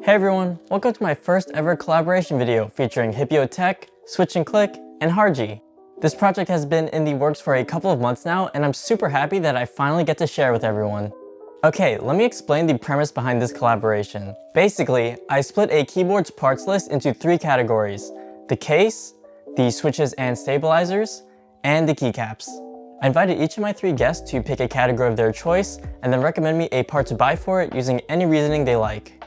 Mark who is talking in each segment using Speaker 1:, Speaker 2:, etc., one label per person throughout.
Speaker 1: Hey everyone, welcome to my first ever collaboration video featuring Hipyo Tech, Switch and Click, and Haurjie. This project has been in the works for a couple of months now, and I'm super happy that I finally get to share with everyone. Okay, let me explain the premise behind this collaboration. Basically, I split a keyboard's parts list into 3 categories: the case, the switches and stabilizers, and the keycaps. I invited each of my 3 guests to pick a category of their choice and then recommend me a part to buy for it using any reasoning they like.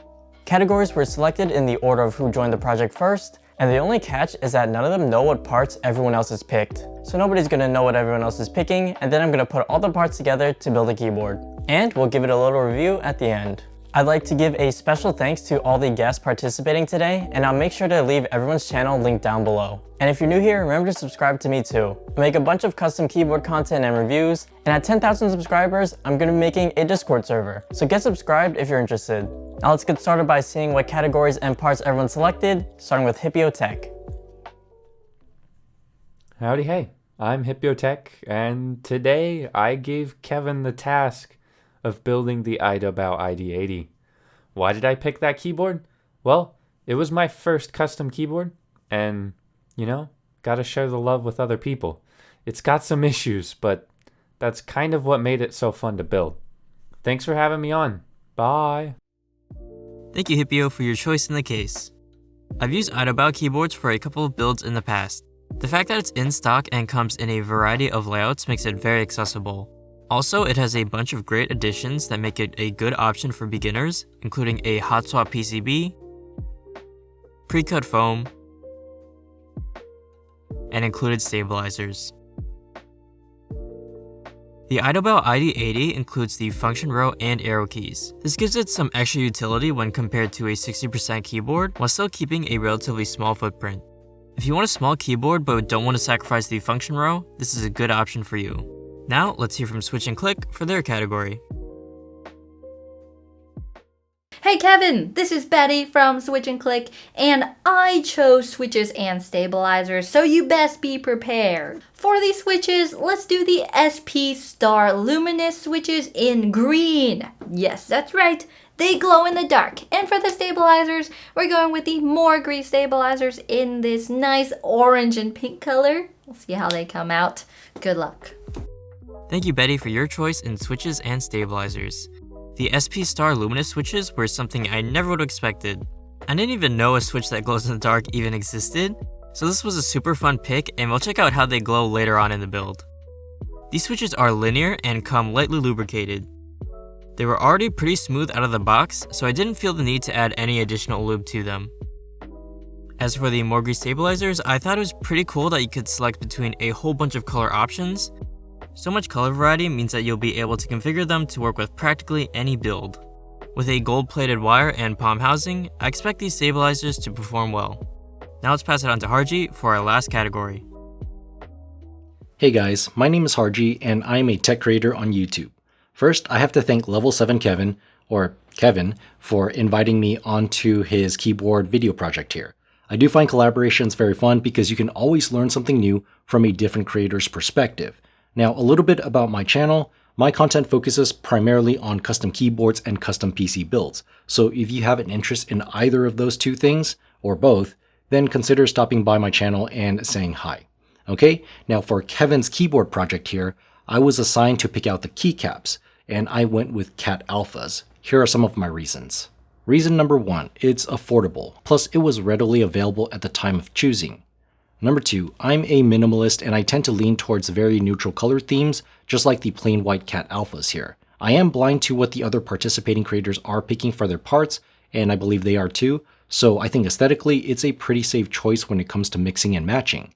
Speaker 1: Categories were selected in the order of who joined the project first, and the only catch is that none of them know what parts everyone else has picked. So nobody's gonna know what everyone else is picking, and then I'm gonna put all the parts together to build a keyboard. And we'll give it a little review at the end. I'd like to give a special thanks to all the guests participating today, and I'll make sure to leave everyone's channel linked down below. And if you're new here, remember to subscribe to me too. I make a bunch of custom keyboard content and reviews, and at 10,000 subscribers, I'm gonna be making a Discord server. So get subscribed if you're interested. Now let's get started by seeing what categories and parts everyone selected, starting with Hipyo Tech.
Speaker 2: Howdy, hey, I'm Hipyo Tech, and today I gave Kevin the task of building the IDABOW ID80. Why did I pick that keyboard? Well, it was my first custom keyboard, and, you know, gotta share the love with other people. It's got some issues, but that's kind of what made it so fun to build. Thanks for having me on. Bye.
Speaker 3: Thank you, Hipyo, for your choice in the case. I've used IDABOW keyboards for a couple of builds in the past. The fact that it's in stock and comes in a variety of layouts makes it very accessible. Also, it has a bunch of great additions that make it a good option for beginners, including a hot swap PCB, pre-cut foam, and included stabilizers. The IDABOW ID80 includes the function row and arrow keys. This gives it some extra utility when compared to a 60% keyboard, while still keeping a relatively small footprint. If you want a small keyboard but don't want to sacrifice the function row, this is a good option for you. Now, let's hear from Switch and Click for their category.
Speaker 4: Hey Kevin, this is Betty from Switch and Click, and I chose switches and stabilizers, so you best be prepared. For these switches, let's do the SP Star Luminous switches in green. Yes, that's right, they glow in the dark. And for the stabilizers, we're going with the more green stabilizers in this nice orange and pink color. We'll see how they come out. Good luck.
Speaker 3: Thank you, Betty, for your choice in switches and stabilizers. The SP Star Luminous switches were something I never would have expected. I didn't even know a switch that glows in the dark even existed, so this was a super fun pick, and we'll check out how they glow later on in the build. These switches are linear and come lightly lubricated. They were already pretty smooth out of the box, so I didn't feel the need to add any additional lube to them. As for the Morgri stabilizers, I thought it was pretty cool that you could select between a whole bunch of color options. So much color variety means that you'll be able to configure them to work with practically any build. With a gold-plated wire and palm housing, I expect these stabilizers to perform well. Now let's pass it on to Haurjie for our last category.
Speaker 5: Hey guys, my name is Haurjie and I'm a tech creator on YouTube. First, I have to thank Level 7 Kevin, or Kevin, for inviting me onto his keyboard video project here. I do find collaborations very fun because you can always learn something new from a different creator's perspective. Now, a little bit about my channel. My content focuses primarily on custom keyboards and custom PC builds. So if you have an interest in either of those 2 things, or both, then consider stopping by my channel and saying hi. Okay, now for Kevin's keyboard project here, I was assigned to pick out the keycaps, and I went with Cat Alphas. Here are some of my reasons. Reason number 1, it's affordable, plus it was readily available at the time of choosing. Number 2, I'm a minimalist and I tend to lean towards very neutral color themes, just like the plain white Cat Alphas here. I am blind to what the other participating creators are picking for their parts, and I believe they are too, so I think aesthetically it's a pretty safe choice when it comes to mixing and matching.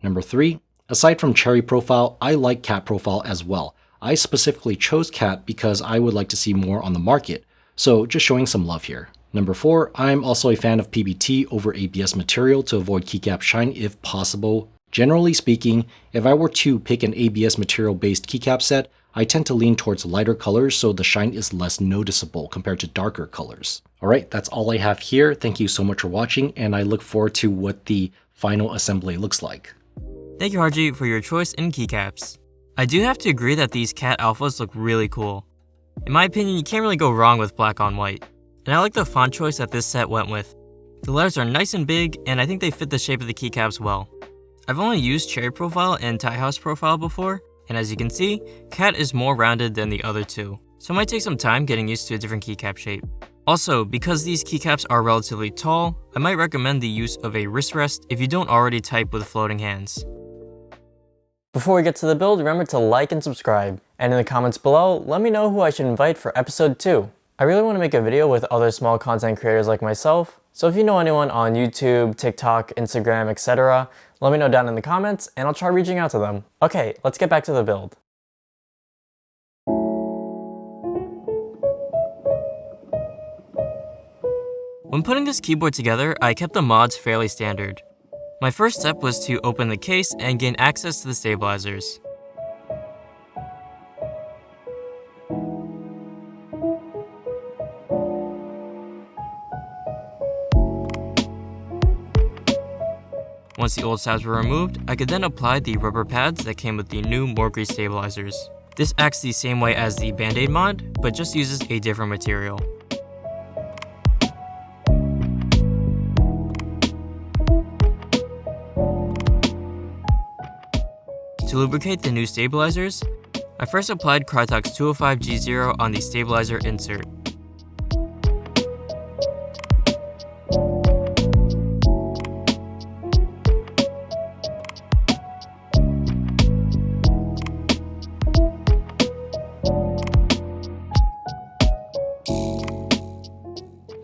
Speaker 5: Number 3, aside from cherry profile, I like Cat profile as well. I specifically chose Cat because I would like to see more on the market, so just showing some love here. Number 4, I'm also a fan of PBT over ABS material to avoid keycap shine if possible. Generally speaking, if I were to pick an ABS material based keycap set, I tend to lean towards lighter colors so the shine is less noticeable compared to darker colors. Alright, that's all I have here. Thank you so much for watching, and I look forward to what the final assembly looks like.
Speaker 3: Thank you, Haurjie, for your choice in keycaps. I do have to agree that these Cat Alphas look really cool. In my opinion, you can't really go wrong with black on white. and I like the font choice that this set went with. The letters are nice and big, and I think they fit the shape of the keycaps well. I've only used Cherry Profile and Tie House Profile before, and as you can see, Cat is more rounded than the other two, so it might take some time getting used to a different keycap shape. Also, because these keycaps are relatively tall, I might recommend the use of a wrist rest if you don't already type with floating hands.
Speaker 1: Before we get to the build, remember to like and subscribe. And in the comments below, let me know who I should invite for episode 2. I really want to make a video with other small content creators like myself, so if you know anyone on YouTube, TikTok, Instagram, etc., let me know down in the comments and I'll try reaching out to them. Okay, let's get back to the build.
Speaker 3: When putting this keyboard together, I kept the mods fairly standard. My first step was to open the case and gain access to the stabilizers. Once the old tabs were removed, I could then apply the rubber pads that came with the new Haurjie stabilizers. This acts the same way as the Band-Aid mod, but just uses a different material. To lubricate the new stabilizers, I first applied Krytox 205G0 on the stabilizer insert.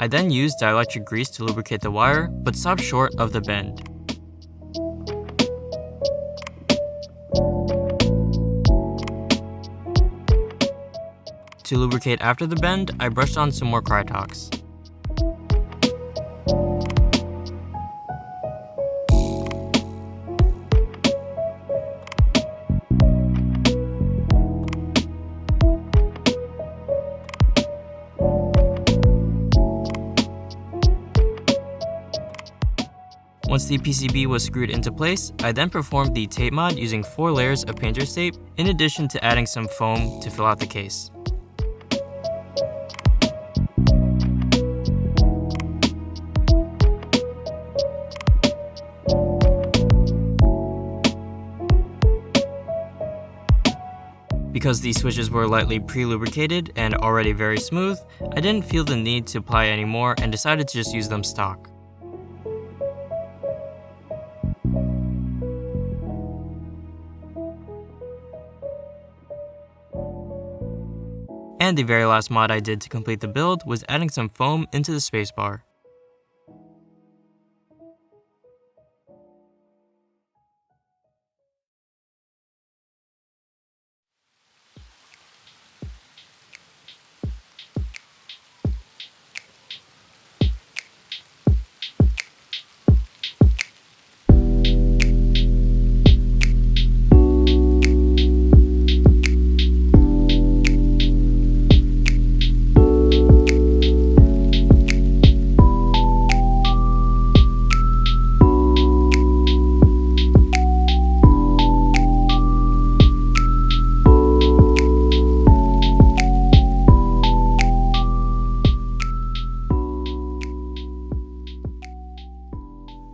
Speaker 3: I then used dielectric grease to lubricate the wire, but stopped short of the bend. To lubricate after the bend, I brushed on some more Krytox. Once the PCB was screwed into place, I then performed the tape mod using 4 layers of painter's tape, in addition to adding some foam to fill out the case. Because these switches were lightly pre-lubricated and already very smooth, I didn't feel the need to apply any more and decided to just use them stock. And the very last mod I did to complete the build was adding some foam into the spacebar.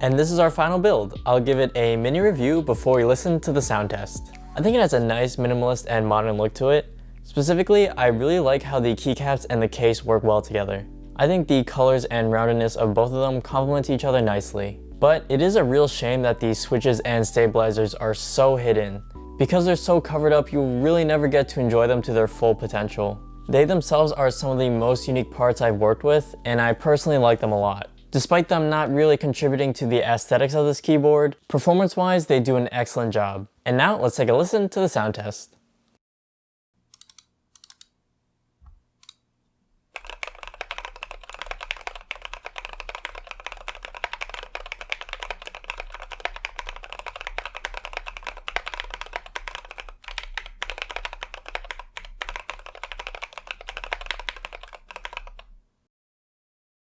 Speaker 1: And this is our final build. I'll give it a mini review before we listen to the sound test. I think it has a nice minimalist and modern look to it. Specifically, I really like how the keycaps and the case work well together. I think the colors and roundedness of both of them complement each other nicely. But it is a real shame that these switches and stabilizers are so hidden. Because they're so covered up, you really never get to enjoy them to their full potential. They themselves are some of the most unique parts I've worked with, and I personally like them a lot. Despite them not really contributing to the aesthetics of this keyboard, performance-wise they do an excellent job. And now let's take a listen to the sound test.